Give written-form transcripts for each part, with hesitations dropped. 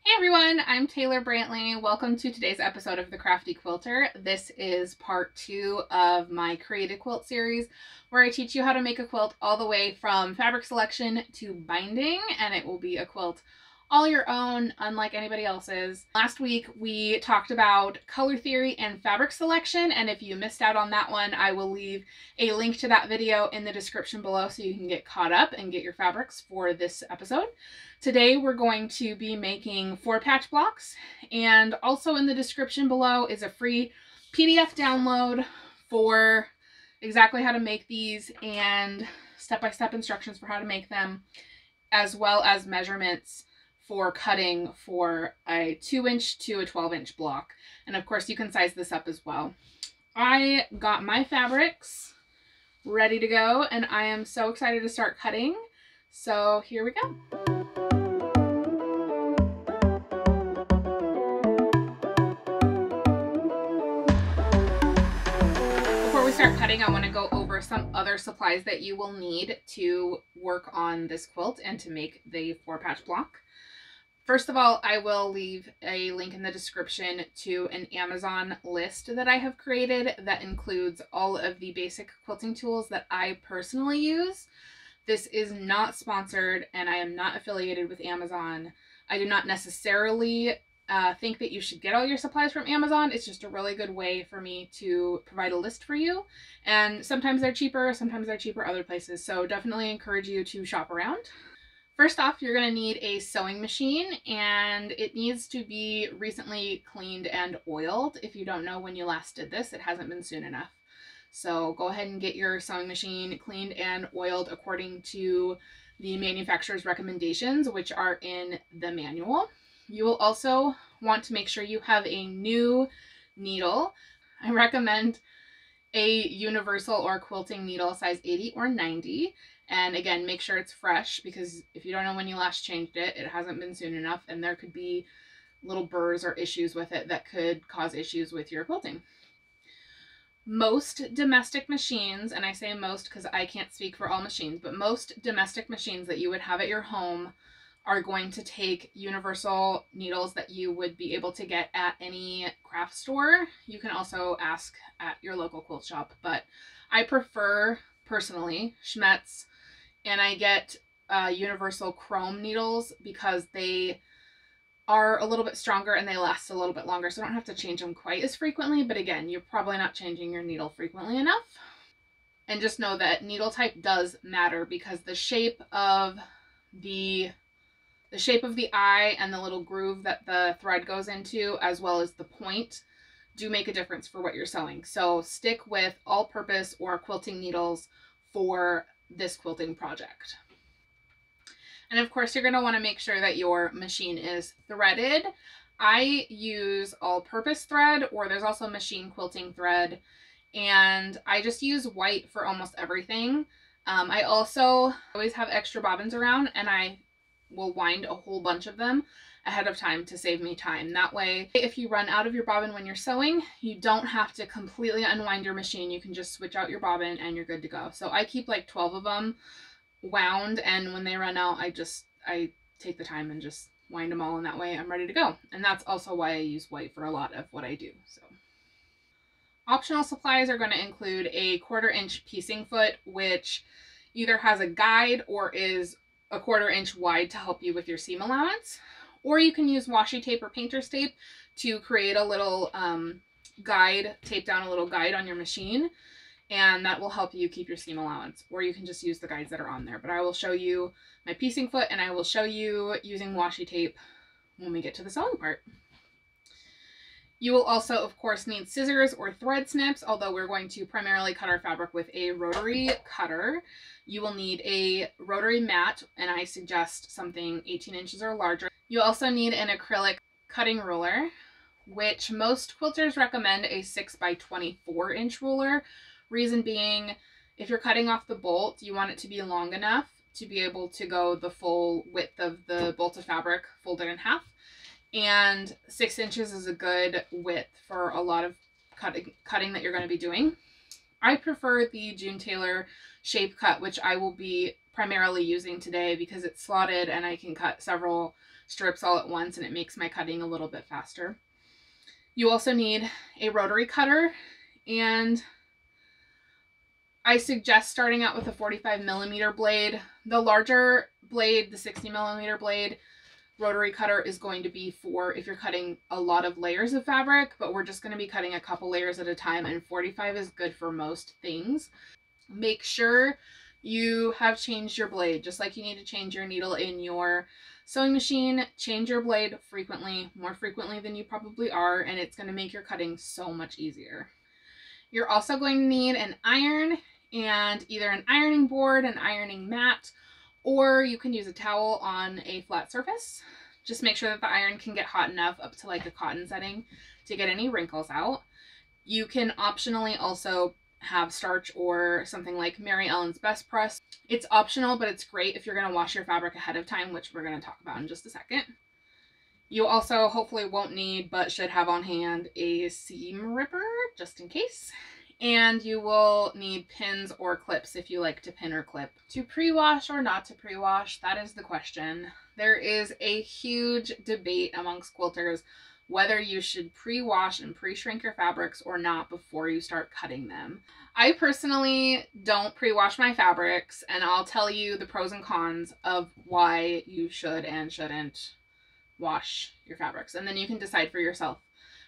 Hey everyone, I'm Taylor Brantley. Welcome to today's episode of The Crafty Quilter. This is part 2 of my Created Quilt series, where I teach you how to make a quilt all the way from fabric selection to binding, and it will be a quilt all your own, unlike anybody else's. Last week we talked about color theory and fabric selection, and if you missed out on that one, I will leave a link to that video in the description below so you can get caught up and get your fabrics for this episode. Today we're going to be making 4 patch blocks, and also in the description below is a free PDF download for exactly how to make these and step-by-step instructions for how to make them, as well as measurements for cutting for a 2-inch to a 12-inch block. And of course you can size this up as well. I got my fabrics ready to go and I am so excited to start cutting. So here we go. Before we start cutting, I want to go over some other supplies that you will need to work on this quilt and to make the 4-patch block. First of all, I will leave a link in the description to an Amazon list that I have created that includes all of the basic quilting tools that I personally use. This is not sponsored and I am not affiliated with Amazon. I do not necessarily think that you should get all your supplies from Amazon. It's just a really good way for me to provide a list for you. And sometimes they're cheaper other places. So definitely encourage you to shop around. First off, you're going to need a sewing machine, and it needs to be recently cleaned and oiled. If you don't know when you last did this, it hasn't been soon enough. So go ahead and get your sewing machine cleaned and oiled according to the manufacturer's recommendations, which are in the manual. You will also want to make sure you have a new needle. I recommend a universal or quilting needle size 80 or 90. And again, make sure it's fresh, because if you don't know when you last changed it, it hasn't been soon enough and there could be little burrs or issues with it that could cause issues with your quilting. Most domestic machines, and I say most because I can't speak for all machines, but most domestic machines that you would have at your home are going to take universal needles that you would be able to get at any craft store. You can also ask at your local quilt shop, but I prefer personally Schmetz, and I get universal chrome needles because they are a little bit stronger and they last a little bit longer, so I don't have to change them quite as frequently. But again, you're probably not changing your needle frequently enough. And just know that needle type does matter, because the shape of the eye and the little groove that the thread goes into, as well as the point, do make a difference for what you're sewing. So stick with all-purpose or quilting needles for this quilting project. And of course, you're going to want to make sure that your machine is threaded. I use all-purpose thread, or there's also machine quilting thread, and I just use white for almost everything. I also always have extra bobbins around, and I will wind a whole bunch of them ahead of time to save me time. That way, if you run out of your bobbin when you're sewing, you don't have to completely unwind your machine. You can just switch out your bobbin and you're good to go. So I keep like 12 of them wound, and when they run out, I take the time and just wind them all, and that way I'm ready to go. And that's also why I use white for a lot of what I do. So optional supplies are going to include a 1/4 inch piecing foot, which either has a guide or is a 1/4 inch wide to help you with your seam allowance. Or you can use washi tape or painter's tape to create a little guide, tape down a little guide on your machine, and that will help you keep your seam allowance. Or you can just use the guides that are on there. But I will show you my piecing foot, and I will show you using washi tape when we get to the sewing part. You will also, of course, need scissors or thread snips, although we're going to primarily cut our fabric with a rotary cutter. You will need a rotary mat, and I suggest something 18 inches or larger. You also need an acrylic cutting ruler, which most quilters recommend a 6x24 inch ruler. Reason being, if you're cutting off the bolt, you want it to be long enough to be able to go the full width of the bolted fabric folded in half. And 6 inches is a good width for a lot of cutting that you're going to be doing. I prefer the June Taylor shape cut, which I will be primarily using today because it's slotted and I can cut several strips all at once, and it makes my cutting a little bit faster. You also need a rotary cutter, and I suggest starting out with a 45mm blade. The larger blade, the 60mm blade, rotary cutter is going to be for if you're cutting a lot of layers of fabric, but we're just going to be cutting a couple layers at a time, and 45 is good for most things. Make sure you have changed your blade. Just like you need to change your needle in your sewing machine, change your blade frequently, more frequently than you probably are, and it's going to make your cutting so much easier. You're also going to need an iron and either an ironing board, an ironing mat, or you can use a towel on a flat surface. Just make sure that the iron can get hot enough up to like a cotton setting to get any wrinkles out. You can optionally also have starch or something like Mary Ellen's Best Press. It's optional, but it's great if you're going to wash your fabric ahead of time, which we're going to talk about in just a second. You also hopefully won't need, but should have on hand, a seam ripper just in case. And you will need pins or clips if you like to pin or clip. To pre-wash or not to pre-wash, that is the question. There is a huge debate amongst quilters whether you should pre-wash and pre-shrink your fabrics or not before you start cutting them. I personally don't pre-wash my fabrics, and I'll tell you the pros and cons of why you should and shouldn't wash your fabrics, and then you can decide for yourself.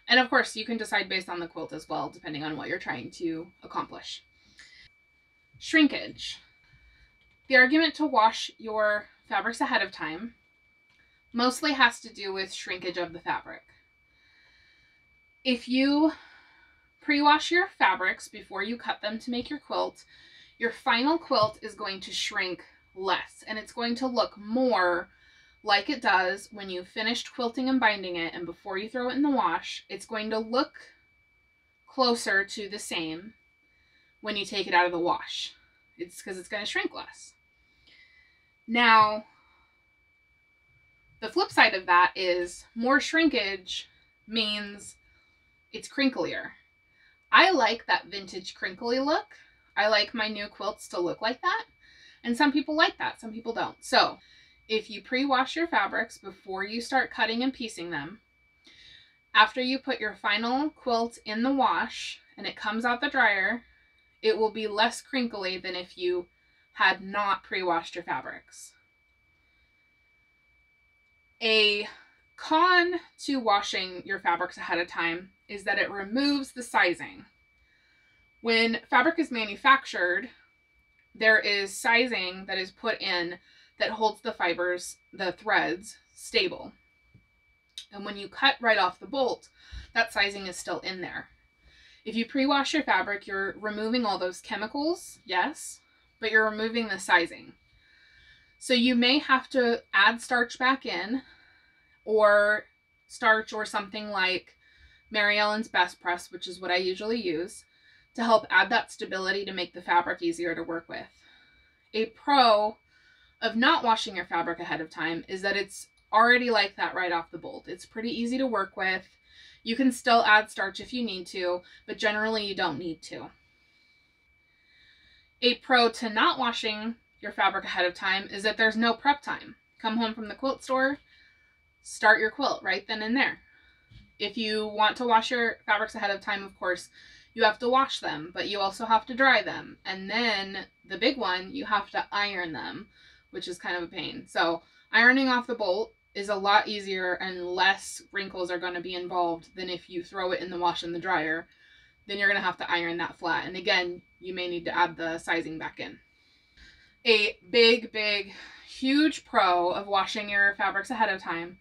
And of course, you can decide based on the quilt as well, depending on what you're trying to accomplish. Shrinkage. The argument to wash your fabrics ahead of time mostly has to do with shrinkage of the fabric. If you pre-wash your fabrics before you cut them to make your quilt, your final quilt is going to shrink less, and it's going to look more like it does when you finished quilting and binding it, and before you throw it in the wash. It's going to look closer to the same when you take it out of the wash. It's because it's going to shrink less. Now, the flip side of that is more shrinkage means it's crinklier. I like that vintage crinkly look. I like my new quilts to look like that. And some people like that, some people don't. So if you pre-wash your fabrics before you start cutting and piecing them, after you put your final quilt in the wash and it comes out the dryer, it will be less crinkly than if you had not pre-washed your fabrics. A con to washing your fabrics ahead of time is that it removes the sizing. When fabric is manufactured, there is sizing that is put in that holds the fibers, the threads, stable. And when you cut right off the bolt, that sizing is still in there. If you pre-wash your fabric, you're removing all those chemicals, yes, but you're removing the sizing. So you may have to add starch back in, or starch or something like Mary Ellen's Best Press, which is what I usually use, to help add that stability to make the fabric easier to work with. A pro of not washing your fabric ahead of time is that it's already like that right off the bolt. It's pretty easy to work with. You can still add starch if you need to, but generally you don't need to. A pro to not washing your fabric ahead of time is that there's no prep time. Come home from the quilt store, start your quilt right then and there. If you want to wash your fabrics ahead of time, of course, you have to wash them, but you also have to dry them. And then the big one, you have to iron them, which is kind of a pain. So ironing off the bolt is a lot easier and less wrinkles are going to be involved than if you throw it in the wash and the dryer. Then you're going to have to iron that flat. And again, you may need to add the sizing back in. A big, huge pro of washing your fabrics ahead of time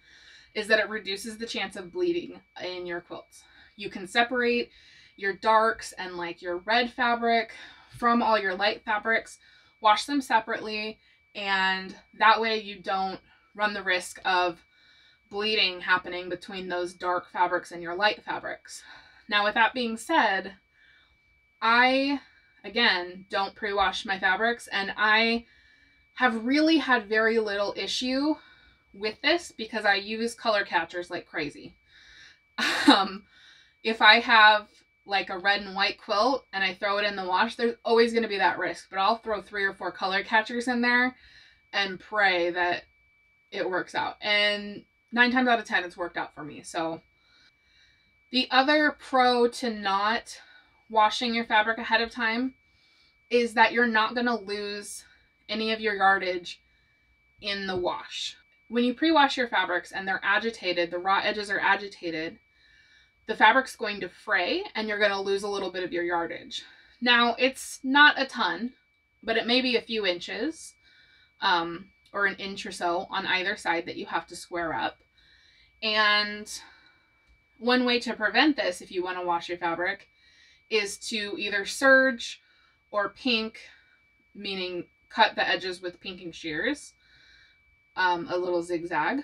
is that it reduces the chance of bleeding in your quilts. You can separate your darks and like your red fabric from all your light fabrics, wash them separately, and that way you don't run the risk of bleeding happening between those dark fabrics and your light fabrics. Now, with that being said, I, again, don't pre-wash my fabrics, and I have really had very little issue with this because I use color catchers like crazy. If I have like a red and white quilt and I throw it in the wash, there's always going to be that risk, but I'll throw 3 or 4 color catchers in there and pray that it works out. And 9 times out of 10, it's worked out for me. So the other pro to not washing your fabric ahead of time is that you're not going to lose any of your yardage in the wash. When you pre-wash your fabrics and they're agitated, the raw edges are agitated, the fabric's going to fray and you're going to lose a little bit of your yardage. Now, it's not a ton, but it may be a few inches, or an inch or so on either side that you have to square up. And one way to prevent this, if you want to wash your fabric, is to either serge or pink, meaning cut the edges with pinking shears, a little zigzag,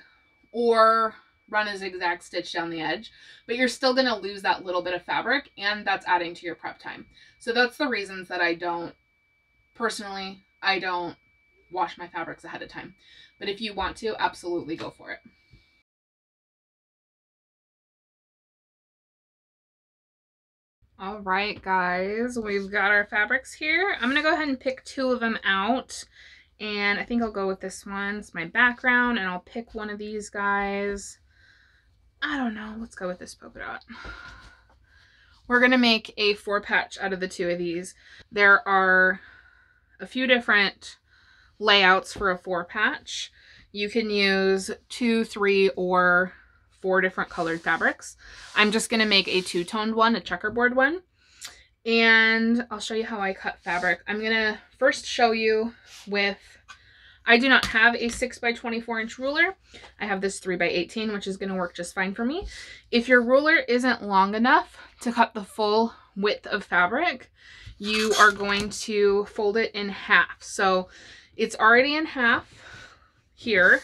or run a zigzag stitch down the edge, but you're still going to lose that little bit of fabric, and that's adding to your prep time. So that's the reasons that I don't wash my fabrics ahead of time. But if you want to, absolutely go for it. All right, guys, we've got our fabrics here. I'm going to go ahead and pick 2 of them out. And I think I'll go with this one. It's my background, and I'll pick one of these guys. I don't know. Let's go with this polka dot. We're going to make a 4-patch out of the 2 of these. There are a few different layouts for a 4-patch. You can use 2, 3, or 4 different colored fabrics. I'm just going to make a 2-toned one, a checkerboard one. And I'll show you how I cut fabric. I'm going to first show you with, I do not have a 6x24 inch ruler. I have this 3x18, which is going to work just fine for me. If your ruler isn't long enough to cut the full width of fabric, you are going to fold it in half. So it's already in half here,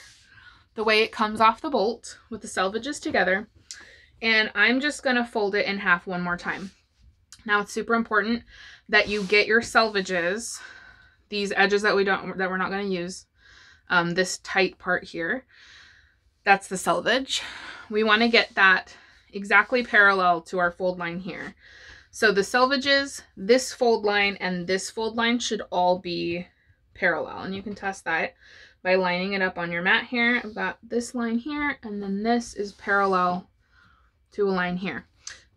the way it comes off the bolt with the selvages together. And I'm just going to fold it in half one more time. Now it's super important that you get your selvages, these edges that we're not going to use, this tight part here, that's the selvage. We want to get that exactly parallel to our fold line here. So the selvages, this fold line, and this fold line should all be parallel. And you can test that by lining it up on your mat here. I've got this line here, and then this is parallel to a line here.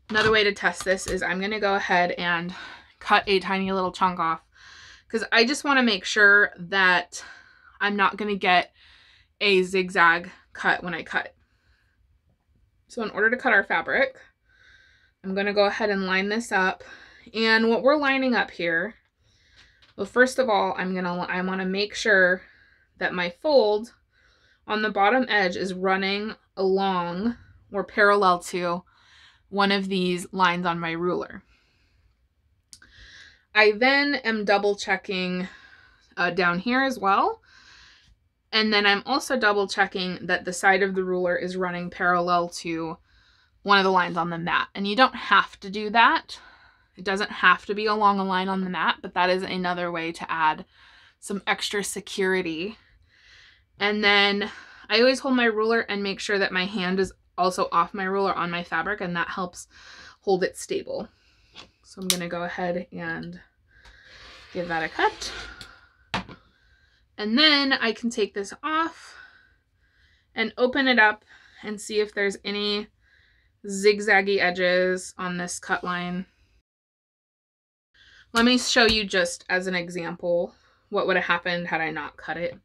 Another way to test this is I'm going to go ahead and cut a tiny little chunk off, because I just want to make sure that I'm not going to get a zigzag cut when I cut. So in order to cut our fabric, I'm going to go ahead and line this up. And what we're lining up here, well, first of all, I want to make sure that my fold on the bottom edge is running along or parallel to one of these lines on my ruler. I then am double checking down here as well. And then I'm also double checking that the side of the ruler is running parallel to one of the lines on the mat. And you don't have to do that. It doesn't have to be along a line on the mat, but that is another way to add some extra security. And then I always hold my ruler and make sure that my hand is also off my ruler on my fabric, and that helps hold it stable. So I'm going to go ahead and give that a cut. And then I can take this off and open it up and see if there's any zigzaggy edges on this cut line. Let me show you just as an example what would have happened had I not cut it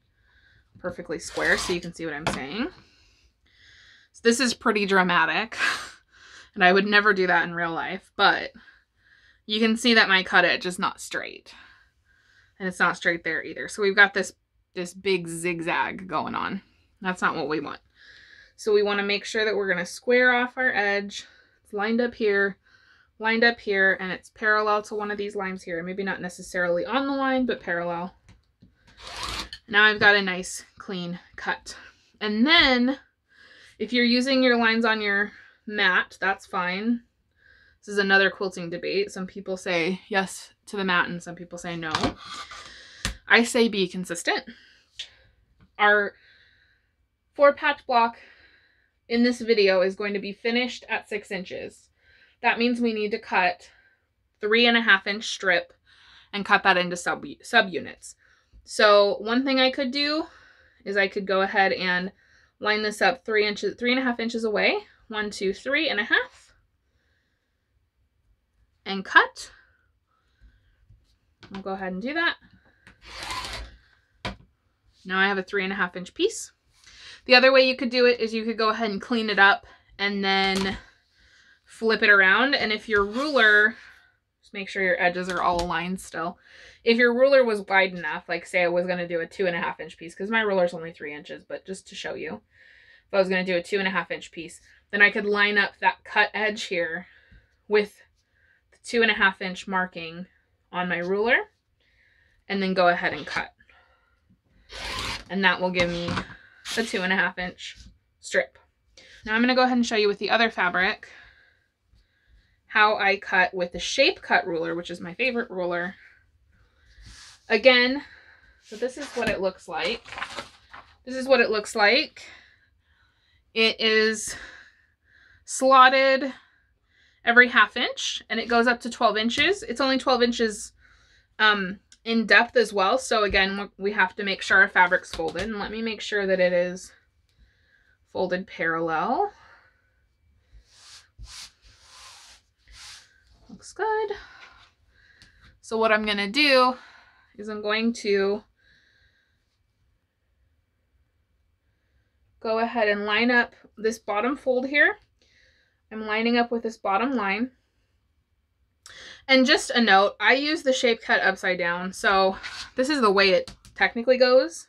perfectly square, so you can see what I'm saying. So this is pretty dramatic, and I would never do that in real life, but you can see that my cut edge is not straight, and it's not straight there either. So we've got this big zigzag going on. That's not what we want. So we want to make sure that we're going to square off our edge. It's lined up here, and it's parallel to one of these lines here. Maybe not necessarily on the line, but parallel. Now I've got a nice clean cut. And then if you're using your lines on your mat, that's fine. This is another quilting debate. Some people say yes to the mat and some people say no. I say be consistent. Our 4-patch block in this video is going to be finished at 6 inches. That means we need to cut 3.5-inch strip and cut that into subunits. So one thing I could do is I could go ahead and line this up 3.5 inches away. 1, 2, 3.5. And cut. I'll go ahead and do that. Now I have a 3.5 inch piece. The other way you could do it is you could go ahead and clean it up and then flip it around. And if your ruler, just make sure your edges are all aligned still. If your ruler was wide enough, like say I was going to do a 2.5 inch piece, because my ruler is only 3 inches, but just to show you, if I was going to do a 2.5 inch piece, then I could line up that cut edge here with the 2.5 inch marking on my ruler and then go ahead and cut. And that will give me a 2.5 inch strip. Now I'm going to go ahead and show you with the other fabric how I cut with the shape cut ruler, which is my favorite ruler. Again, so this is what it looks like. This is what it looks like. It is slotted every 1/2 inch and it goes up to 12 inches. It's only 12 inches in depth as well. So again, we have to make sure our fabric's folded. And let me make sure that it is folded parallel. Looks good. So what I'm going to do is I'm going to go ahead and line up this bottom fold here. I'm lining up with this bottom line. And just a note, I use the shape cut upside down, so this is the way it technically goes.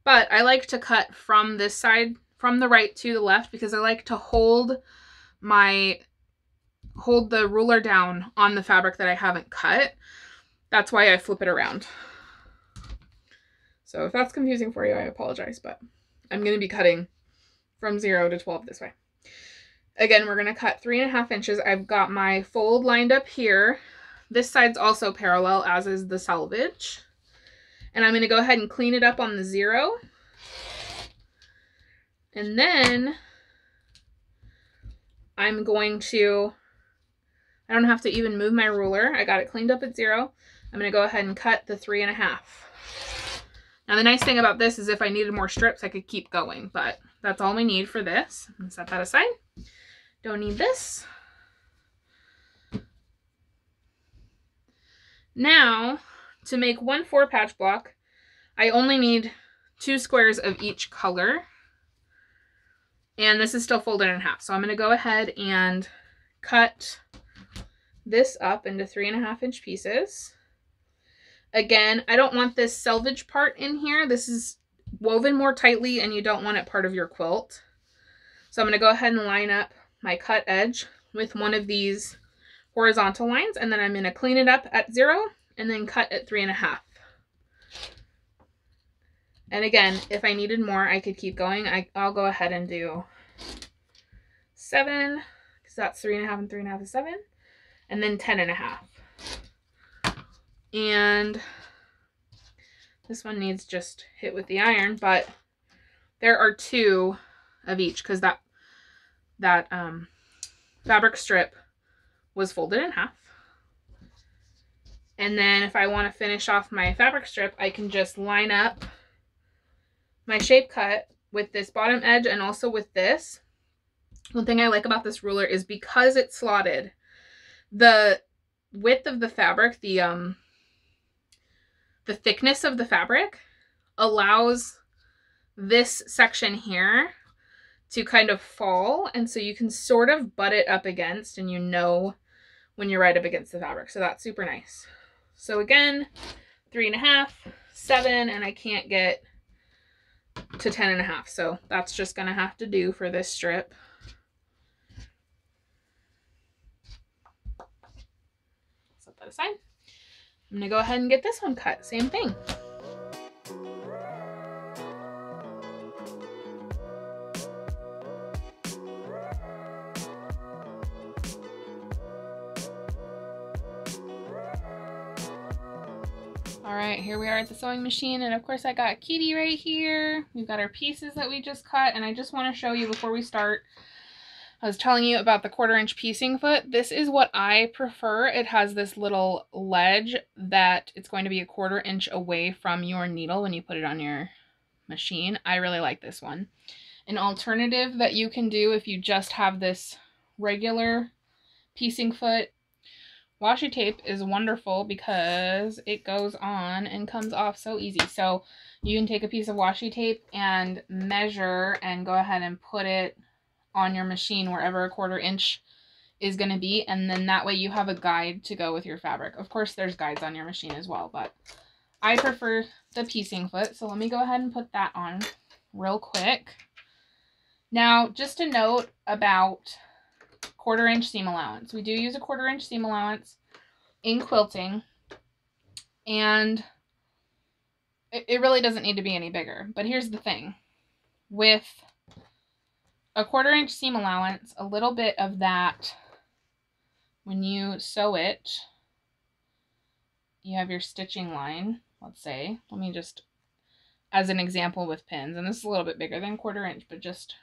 But I like to cut from this side, from the right to the left, because I like to hold the ruler down on the fabric that I haven't cut. That's why I flip it around. So if that's confusing for you, I apologize, but I'm going to be cutting from 0 to 12 this way. Again, we're going to cut 3.5 inches. I've got my fold lined up here. This side's also parallel, as is the selvage. And I'm going to go ahead and clean it up on the 0. And then I'm going to, I don't have to even move my ruler. I got it cleaned up at 0. I'm going to go ahead and cut the 3.5. Now the nice thing about this is if I needed more strips, I could keep going, but that's all we need for this. I'm going to set that aside. Don't need this. Now, to make 1 4-patch block, I only need 2 squares of each color. And this is still folded in half. So I'm going to go ahead and cut this up into 3.5 inch pieces. Again, I don't want this selvage part in here. This is woven more tightly and you don't want it part of your quilt. So I'm going to go ahead and line up my cut edge with one of these horizontal lines, and then I'm going to clean it up at 0 and then cut at 3.5. And again, if I needed more, I could keep going. I'll go ahead and do 7, because that's 3.5 and 3.5 is 7, and then 10.5. And this one needs just hit with the iron, but there are 2 of each because that fabric strip was folded in half. And then if I want to finish off my fabric strip, I can just line up my shape cut with this bottom edge and also with this. One thing I like about this ruler is because it's slotted, the width of the fabric, the thickness of the fabric allows this section here to kind of fall, and so you can sort of butt it up against and you know when you're right up against the fabric. So that's super nice. So again, 3.5, 7, and I can't get to 10.5. So that's just gonna have to do for this strip. Set that aside. I'm gonna go ahead and get this one cut. Same thing. All right, here we are at the sewing machine, and of course I got Kitty right here. We've got our pieces that we just cut, and I just want to show you before we start. I was telling you about the 1/4 inch piecing foot. This is what I prefer. It has this little ledge that it's going to be a 1/4 inch away from your needle when you put it on your machine. I really like this one. An alternative that you can do if you just have this regular piecing foot, washi tape is wonderful because it goes on and comes off so easy. So you can take a piece of washi tape and measure and go ahead and put it on your machine wherever a 1/4 inch is going to be, and then that way you have a guide to go with your fabric. Of course there's guides on your machine as well, but I prefer the piecing foot, so let me go ahead and put that on real quick. Now, just a note about 1/4 inch seam allowance. We do use a 1/4 inch seam allowance in quilting, and it really doesn't need to be any bigger. But here's the thing. With a 1/4 inch seam allowance, a little bit of that, when you sew it, you have your stitching line, let's say. Let me just, as an example with pins, and this is a little bit bigger than 1/4 inch, but just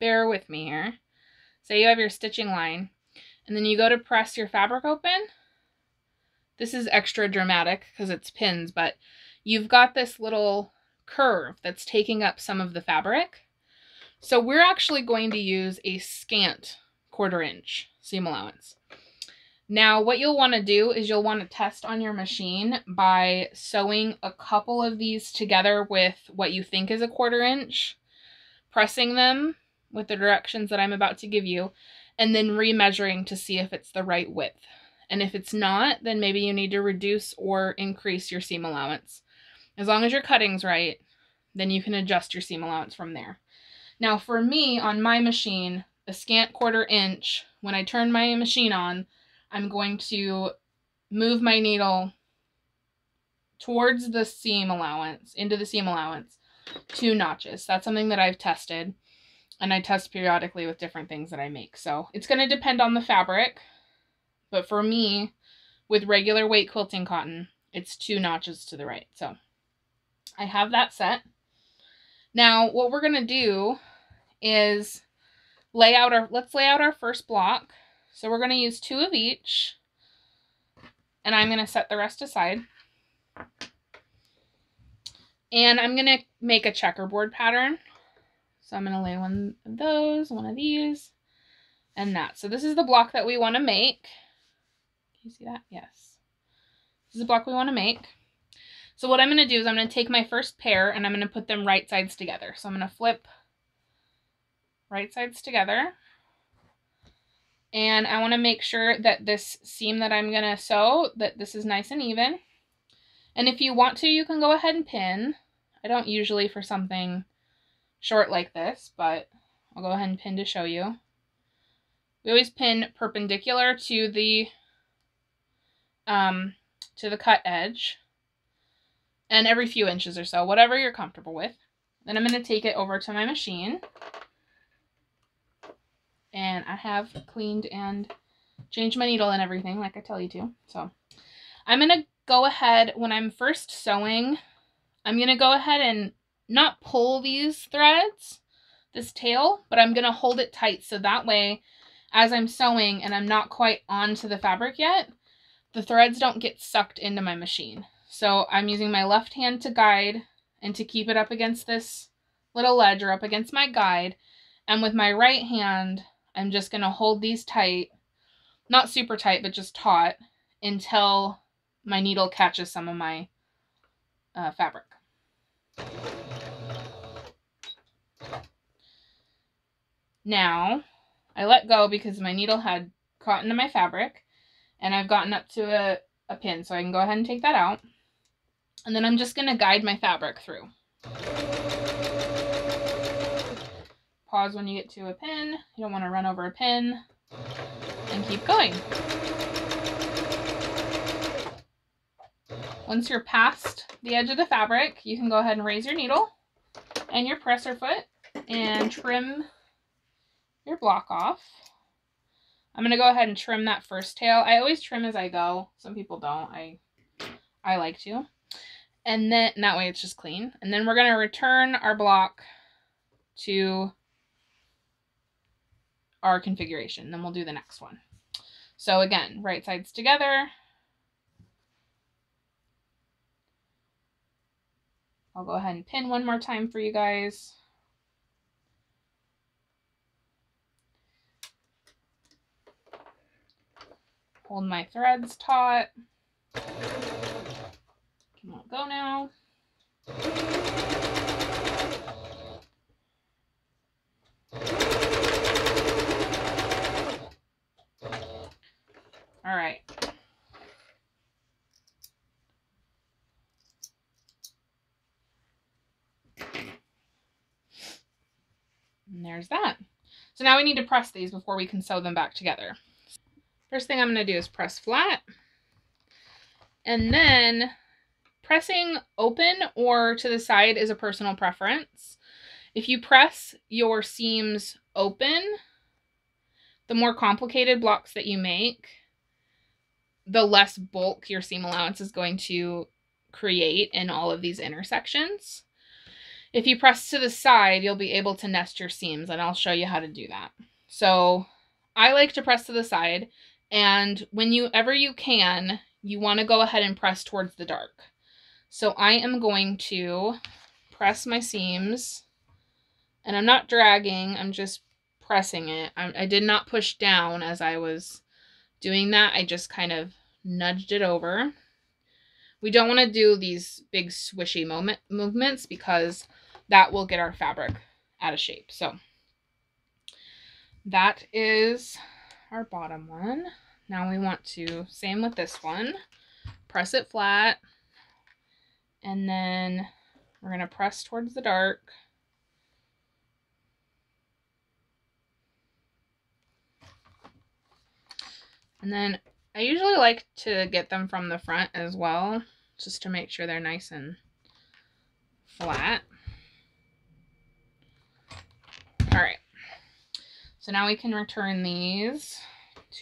bear with me here. Say you have your stitching line, and then you go to press your fabric open. This is extra dramatic because it's pins, but you've got this little curve that's taking up some of the fabric. So we're actually going to use a scant 1/4 inch seam allowance. Now, what you'll want to do is you'll want to test on your machine by sewing a couple of these together with what you think is a 1/4 inch, pressing them with the directions that I'm about to give you, and then remeasuring to see if it's the right width. And if it's not, then maybe you need to reduce or increase your seam allowance. As long as your cutting's right, then you can adjust your seam allowance from there. Now for me, on my machine, a scant 1/4 inch, when I turn my machine on, I'm going to move my needle towards the seam allowance, into the seam allowance, 2 notches. That's something that I've tested, and I test periodically with different things that I make. So it's going to depend on the fabric, but for me, with regular weight quilting cotton, it's 2 notches to the right. So I have that set. Now what we're going to do is let's lay out our first block. So we're going to use 2 of each, and I'm going to set the rest aside. And I'm going to make a checkerboard pattern. So I'm going to lay one of those, one of these, and that. So this is the block that we want to make. Can you see that? Yes. This is the block we want to make. So what I'm going to do is I'm going to take my first pair and I'm going to put them right sides together. So I'm going to flip right sides together. And I want to make sure that this seam that I'm going to sew, that this is nice and even. And if you want to, you can go ahead and pin. I don't usually for something short like this, but I'll go ahead and pin to show you. We always pin perpendicular to the cut edge, and every few inches or so, whatever you're comfortable with. Then I'm going to take it over to my machine. And I have cleaned and changed my needle and everything, like I tell you to. So I'm going to go ahead, when I'm first sewing, I'm going to go ahead and not pull these threads, this tail, but I'm going to hold it tight so that way, as I'm sewing and I'm not quite onto the fabric yet, the threads don't get sucked into my machine. So I'm using my left hand to guide and to keep it up against this little ledge or up against my guide. And with my right hand, I'm just going to hold these tight, not super tight, but just taut until my needle catches some of my fabric. Now, I let go because my needle had caught into my fabric, and I've gotten up to a pin, so I can go ahead and take that out. And then I'm just going to guide my fabric through. Pause when you get to a pin. You don't want to run over a pin. And keep going. Once you're past the edge of the fabric, you can go ahead and raise your needle and your presser foot and trim your block off. I'm going to go ahead and trim that first tail. I always trim as I go. Some people don't. I like to. And then that way it's just clean. And then we're going to return our block to our configuration. Then we'll do the next one. So again, right sides together. I'll go ahead and pin one more time for you guys. Hold my threads taut. Can let go now. All right. And there's that. So now we need to press these before we can sew them back together. First thing I'm going to do is press flat. And then pressing open or to the side is a personal preference. If you press your seams open, the more complicated blocks that you make, the less bulk your seam allowance is going to create in all of these intersections. If you press to the side, you'll be able to nest your seams, and I'll show you how to do that. So I like to press to the side, and whenever you can, you want to go ahead and press towards the dark. So I am going to press my seams, and I'm not dragging, I'm just pressing it. I did not push down as I was doing that. I just kind of nudged it over. We don't want to do these big swishy movements because that will get our fabric out of shape. So that is our bottom one. Now we want to, same with this one, press it flat, and then we're going to press towards the dark. And then I usually like to get them from the front as well, just to make sure they're nice and flat. All right, so now we can return these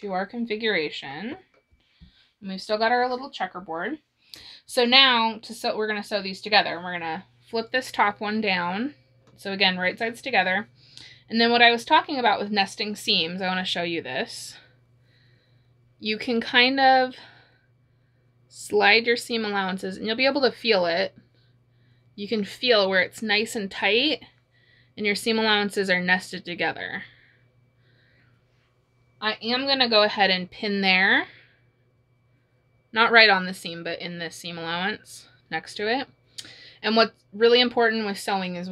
to our configuration. And we've still got our little checkerboard. So now to sew, we're going to sew these together. And we're going to flip this top one down. So again, right sides together. And then what I was talking about with nesting seams, I want to show you this. You can kind of slide your seam allowances and you'll be able to feel it. You can feel where it's nice and tight and your seam allowances are nested together. I am going to go ahead and pin there. Not right on the seam, but in this seam allowance next to it. And what's really important with sewing is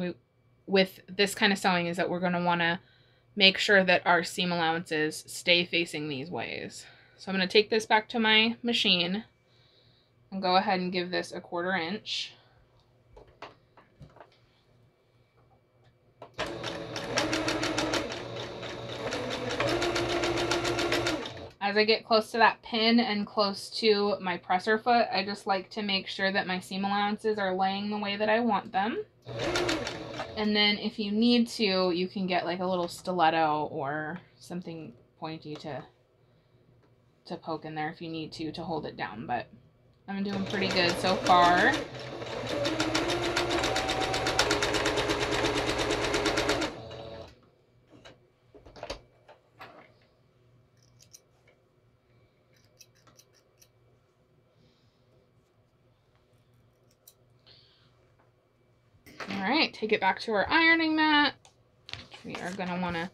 with this kind of sewing is that we're going to want to make sure that our seam allowances stay facing these ways. So I'm going to take this back to my machine and go ahead and give this a 1/4 inch. As I get close to that pin and close to my presser foot, I just like to make sure that my seam allowances are laying the way that I want them. And then if you need to, you can get like a little stiletto or something pointy to poke in there if you need to hold it down, but I'm doing pretty good so far. All right, take it back to our ironing mat. We are going to want to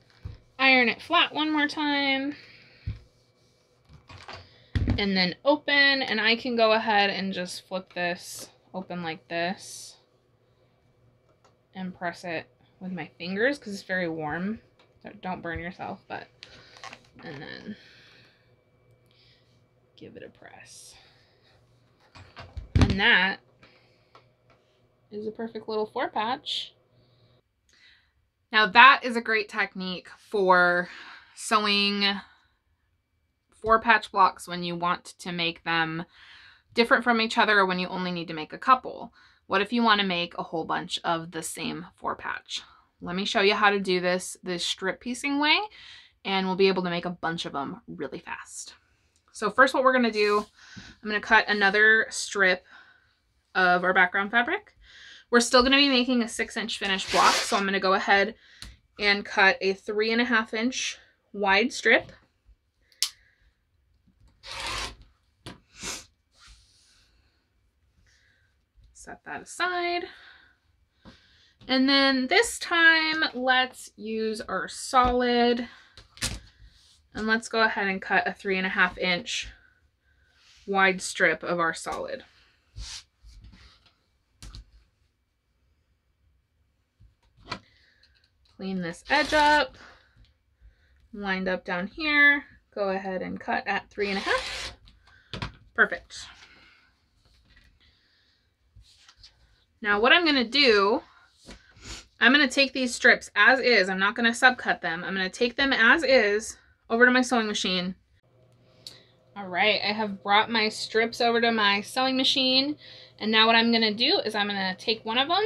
iron it flat one more time. And then open, and I can go ahead and just flip this open like this and press it with my fingers because it's very warm. So don't burn yourself, but, and then give it a press. And that is a perfect little 4-patch. Now that is a great technique for sewing 4-patch blocks when you want to make them different from each other or when you only need to make a couple. What if you want to make a whole bunch of the same 4-patch? Let me show you how to do this strip piecing way, and we'll be able to make a bunch of them really fast. So first what we're going to do, I'm going to cut another strip of our background fabric. We're still going to be making a 6-inch finished block, so I'm going to go ahead and cut a 3.5 inch wide strip. Set that aside. And then this time, let's use our solid. And let's go ahead and cut a 3.5 inch wide strip of our solid. Clean this edge up, lined up down here. Go ahead and cut at 3.5. Perfect. Now what I'm gonna do, I'm gonna take these strips as is. I'm not gonna subcut them. I'm gonna take them as is over to my sewing machine. All right, I have brought my strips over to my sewing machine. And now what I'm gonna do is I'm gonna take one of them,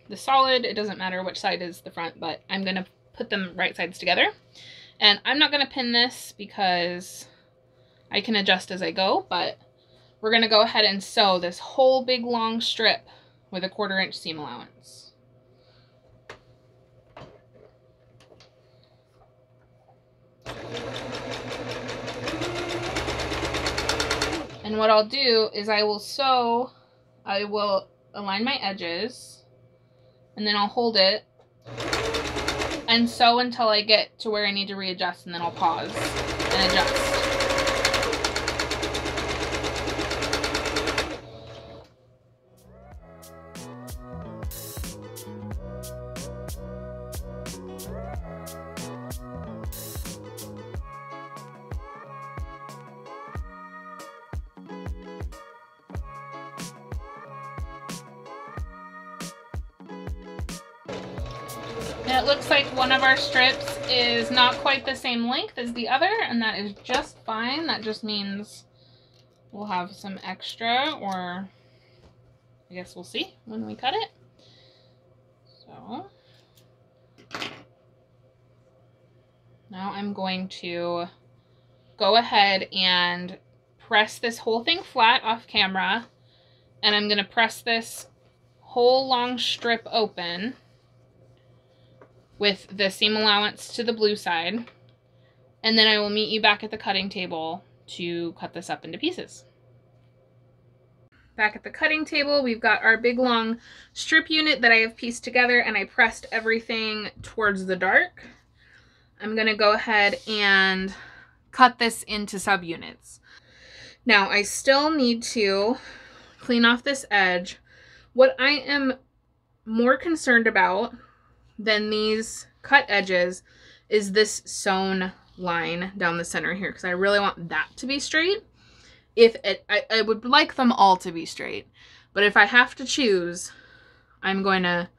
the solid, it doesn't matter which side is the front, but I'm gonna put them right sides together. And I'm not gonna pin this because I can adjust as I go, but we're gonna go ahead and sew this whole big long strip with a 1/4 inch seam allowance. And what I'll do is I will align my edges, and then I'll hold it and sew until I get to where I need to readjust, and then I'll pause and adjust. And it looks like one of our strips is not quite the same length as the other, and that is just fine. That just means we'll have some extra, or I guess we'll see when we cut it. So now I'm going to go ahead and press this whole thing flat off camera, and I'm going to press this whole long strip open with the seam allowance to the blue side, and then I will meet you back at the cutting table to cut this up into pieces. Back at the cutting table, we've got our big long strip unit that I have pieced together, and I pressed everything towards the dark. I'm going to go ahead and cut this into subunits. Now I still need to clean off this edge. What I am more concerned about than these cut edges is this sewn line down the center here, because I really want that to be straight. I would like them all to be straight, but if I have to choose, I'm going to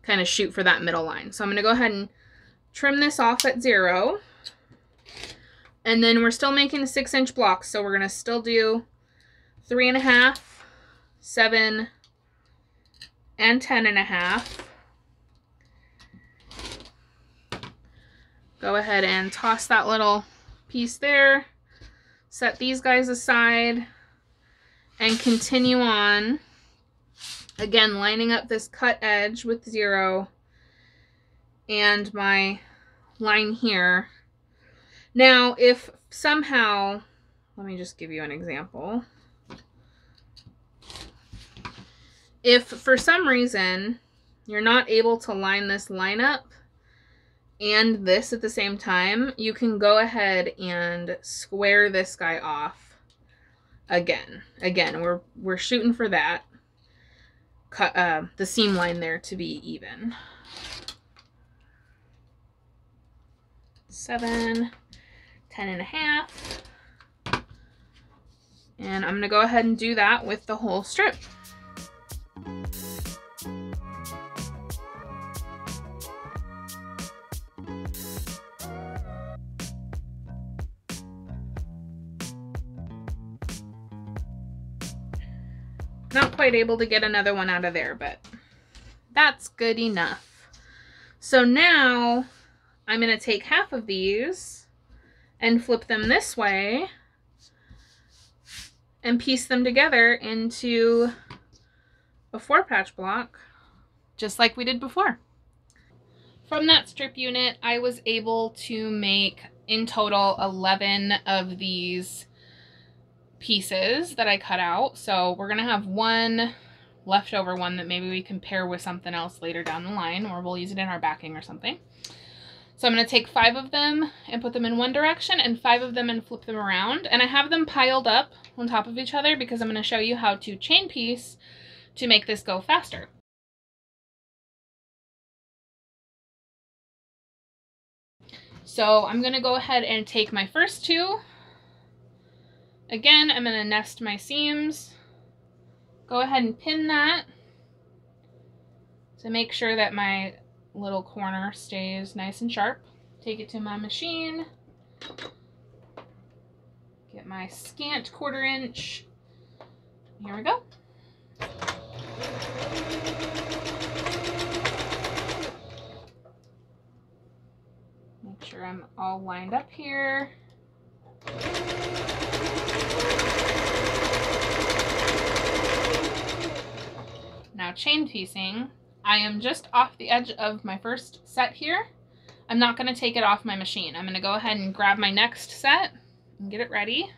kind of shoot for that middle line. So I'm going to go ahead and trim this off at 0, and then we're still making 6-inch blocks, so we're going to still do 3.5, 7, and 10.5. Go ahead and toss that little piece there, set these guys aside, and continue on. Again, lining up this cut edge with 0 and my line here. Now, if somehow, let me just give you an example. If for some reason you're not able to line this line up and this at the same time, you can go ahead and square this guy off again. Again, we're shooting for that. Cut the seam line there to be even. 7, 10.5. And I'm gonna go ahead and do that with the whole strip. Not quite able to get another one out of there, but that's good enough. So now I'm going to take half of these and flip them this way and piece them together into a 4-patch block, just like we did before. From that strip unit, I was able to make in total 11 of these pieces that I cut out. So we're gonna have one leftover one that maybe we can pair with something else later down the line, or we'll use it in our backing or something. So I'm going to take 5 of them and put them in one direction and 5 of them and flip them around. And I have them piled up on top of each other because I'm going to show you how to chain piece to make this go faster. So I'm going to go ahead and take my first 2. Again, I'm going to nest my seams. Go ahead and pin that to make sure that my little corner stays nice and sharp. Take it to my machine. Get my scant 1/4 inch. Here we go. Make sure I'm all lined up here. Now chain piecing. I am just off the edge of my first set here. I'm not going to take it off my machine. I'm going to go ahead and grab my next set and get it ready.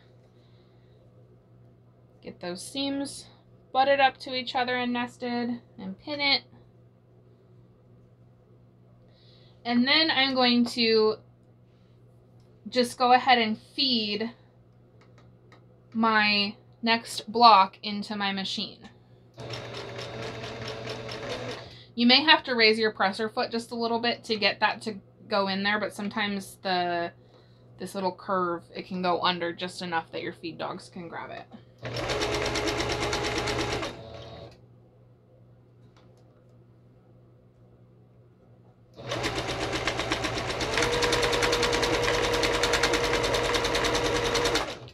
Get those seams butted up to each other and nested and pin it. And then I'm going to just go ahead and feed my next block into my machine. You may have to raise your presser foot just a little bit to get that to go in there, but sometimes this little curve, it can go under just enough that your feed dogs can grab it.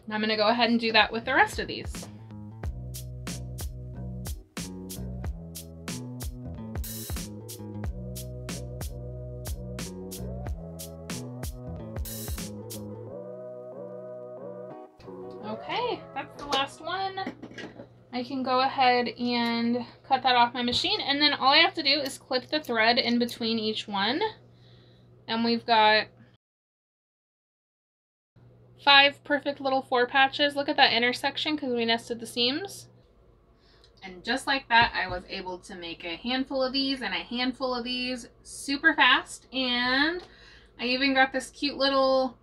And I'm going to go ahead and do that with the rest of these. Okay, that's the last one. I can go ahead and cut that off my machine, and then all I have to do is clip the thread in between each one. And we've got 5 perfect little 4 patches. Look at that intersection because we nested the seams. And just like that, I was able to make a handful of these and a handful of these super fast. And I even got this cute little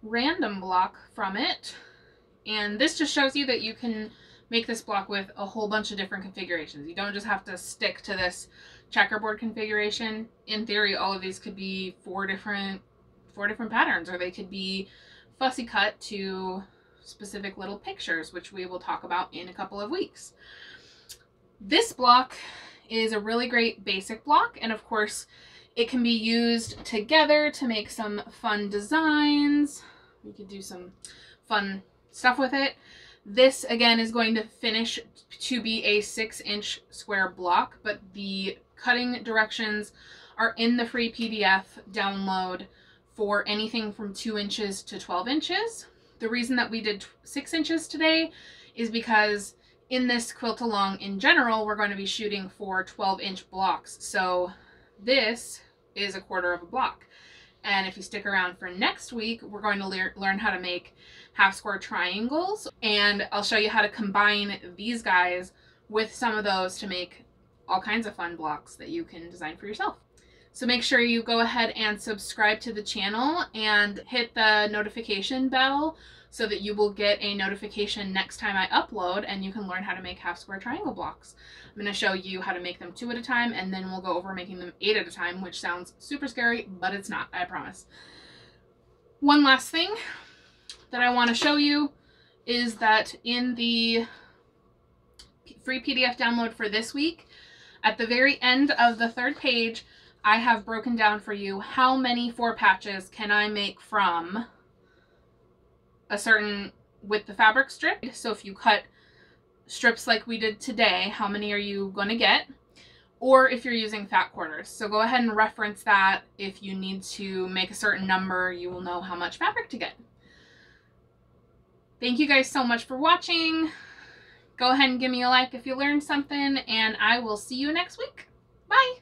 random block from it. And this just shows you that you can make this block with a whole bunch of different configurations. You don't just have to stick to this checkerboard configuration. In theory, all of these could be 4 different patterns, or they could be fussy cut to specific little pictures, which we will talk about in a couple of weeks. This block is a really great basic block, and of course it can be used together to make some fun designs. We could do some fun stuff with it. This again is going to finish to be a 6-inch square block, but the cutting directions are in the free PDF download for anything from 2 inches to 12 inches. The reason that we did 6 inches today is because in this quilt along in general, we're going to be shooting for 12-inch blocks. So this is a 1/4 of a block. And if you stick around for next week, we're going to learn how to make half square triangles. And I'll show you how to combine these guys with some of those to make all kinds of fun blocks that you can design for yourself. So make sure you go ahead and subscribe to the channel and hit the notification bell so that you will get a notification next time I upload, and you can learn how to make half square triangle blocks. I'm going to show you how to make them 2 at a time, and then we'll go over making them 8 at a time, which sounds super scary, but it's not, I promise. One last thing that I want to show you is that in the free PDF download for this week, at the very end of the 3rd page, I have broken down for you how many 4 patches can I make from a certain width of fabric strip. So if you cut strips like we did today, how many are you going to get? Or if you're using fat quarters. So go ahead and reference that. If you need to make a certain number, you will know how much fabric to get. Thank you guys so much for watching. Go ahead and give me a like if you learned something, and I will see you next week. Bye!